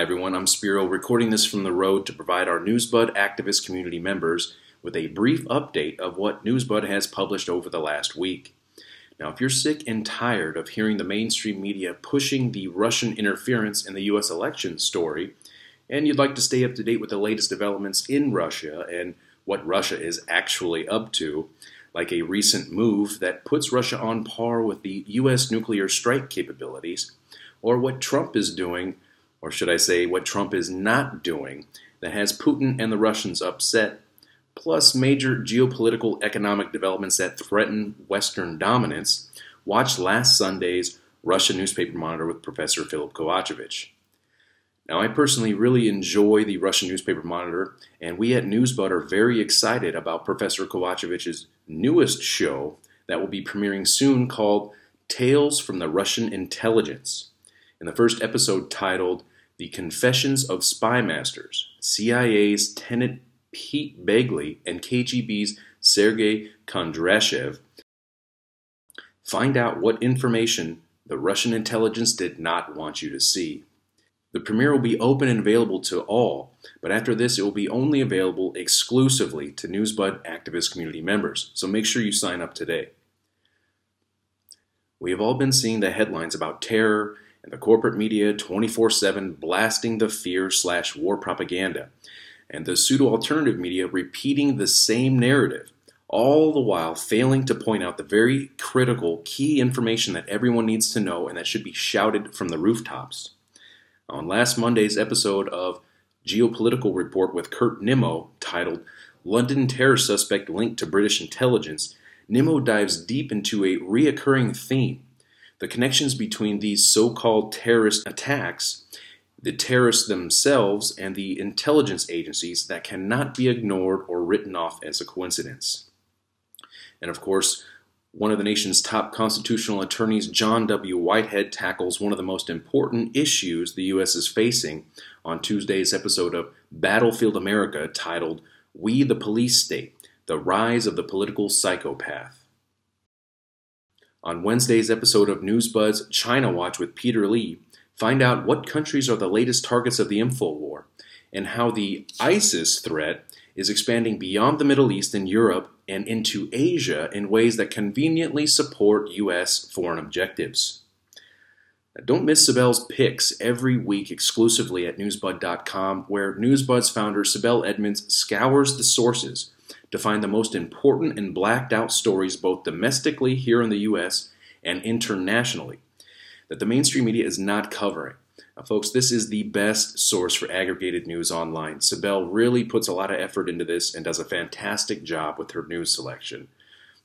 Hi everyone, I'm Spiro, recording this from the road to provide our Newsbud activist community members with a brief update of what Newsbud has published over the last week. Now, if you're sick and tired of hearing the mainstream media pushing the Russian interference in the U.S. election story, and you'd like to stay up to date with the latest developments in Russia and what Russia is actually up to, like a recent move that puts Russia on par with the U.S. nuclear strike capabilities, or what Trump is doing, or should I say what Trump is not doing, that has Putin and the Russians upset, plus major geopolitical economic developments that threaten Western dominance, watch last Sunday's Russian Newspaper Monitor with Professor Philip Kovacevic. Now, I personally really enjoy the Russian Newspaper Monitor, and we at Newsbud are very excited about Professor Kovacevic's newest show that will be premiering soon called Tales from the Russian Intelligence. In the first episode titled The Confessions of Spy Masters, CIA's Tenant Pete Begley and KGB's Sergei Kondrashev find out what information the Russian intelligence did not want you to see. The premiere will be open and available to all, but after this it will be only available exclusively to Newsbud activist community members, so make sure you sign up today. We have all been seeing the headlines about terror and the corporate media 24/7 blasting the fear/war propaganda, and the pseudo-alternative media repeating the same narrative, all the while failing to point out the very critical, key information that everyone needs to know and that should be shouted from the rooftops. On last Monday's episode of Geopolitical Report with Kurt Nimmo, titled London Terror Suspect Linked to British Intelligence, Nimmo dives deep into a reoccurring theme: the connections between these so-called terrorist attacks, the terrorists themselves, and the intelligence agencies that cannot be ignored or written off as a coincidence. And of course, one of the nation's top constitutional attorneys, John W. Whitehead, tackles one of the most important issues the U.S. is facing on Tuesday's episode of Battlefield America, titled We the Police State, The Rise of the Political Psychopath. On Wednesday's episode of Newsbud's China Watch with Peter Lee, find out what countries are the latest targets of the info war, and how the ISIS threat is expanding beyond the Middle East and Europe and into Asia in ways that conveniently support U.S. foreign objectives. Now, don't miss Sibel's picks every week exclusively at Newsbud.com, where Newsbud's founder Sibel Edmonds scours the sources to find the most important and blacked out stories both domestically here in the U.S. and internationally that the mainstream media is not covering. Now, folks, this is the best source for aggregated news online. Sibel really puts a lot of effort into this and does a fantastic job with her news selection.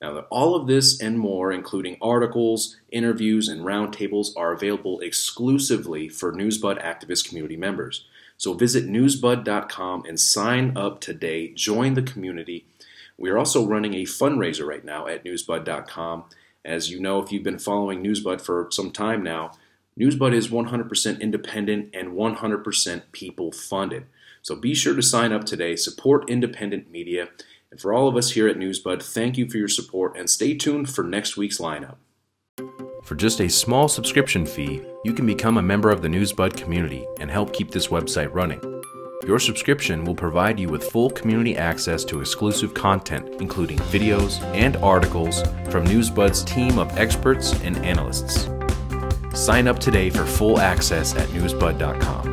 Now, all of this and more, including articles, interviews, and roundtables, are available exclusively for Newsbud activist community members. So visit Newsbud.com and sign up today. Join the community. We are also running a fundraiser right now at Newsbud.com. As you know, if you've been following Newsbud for some time now, Newsbud is 100% independent and 100% people-funded. So be sure to sign up today, support independent media, and for all of us here at Newsbud, thank you for your support, and stay tuned for next week's lineup. For just a small subscription fee, you can become a member of the Newsbud community and help keep this website running. Your subscription will provide you with full community access to exclusive content, including videos and articles from Newsbud's team of experts and analysts. Sign up today for full access at Newsbud.com.